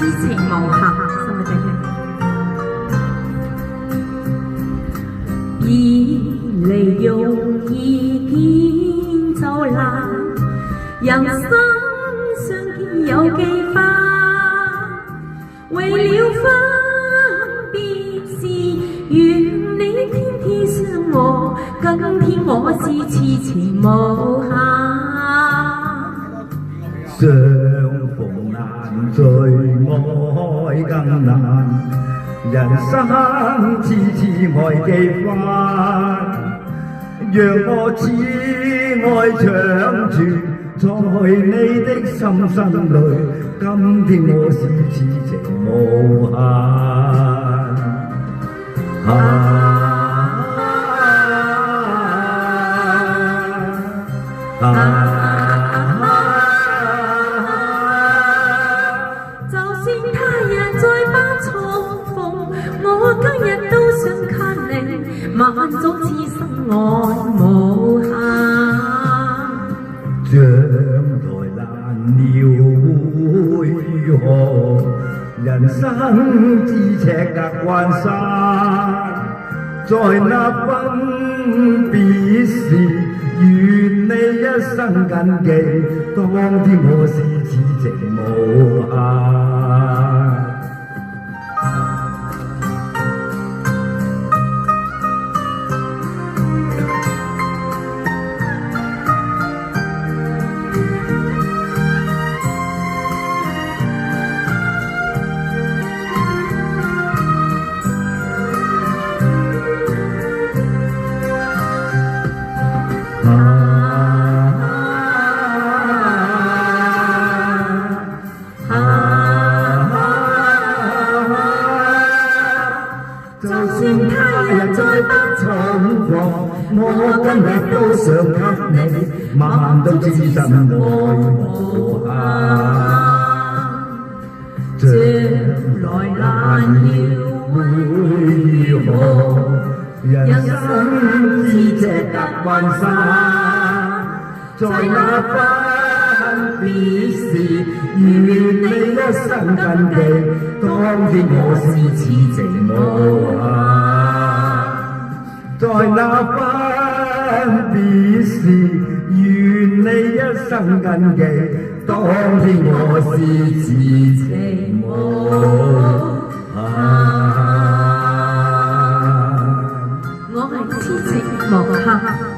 痴情無限，係咪定？以離容易見就難，人生相見有幾番，為了分別時，願你天天相和，今天我是痴情無限。相逢難聚，愛更難。人生次次愛幾番，讓我此愛長存在你的心心裏。今天我是痴情無限。今日都想給你，萬種痴心愛無限。將來難料會如何？人生咫尺隔關山，在那分別時，願你一生謹記，當天我是痴情無限。就算他人再不重逢，我今日都想給你，萬種痴心愛無限。將來難料會如何？人生咫尺隔關山，在那分別時，願你一生謹記，當天我是痴情無限。在那分別時，願你一生謹記，當天我是痴情無限。我係痴情無限。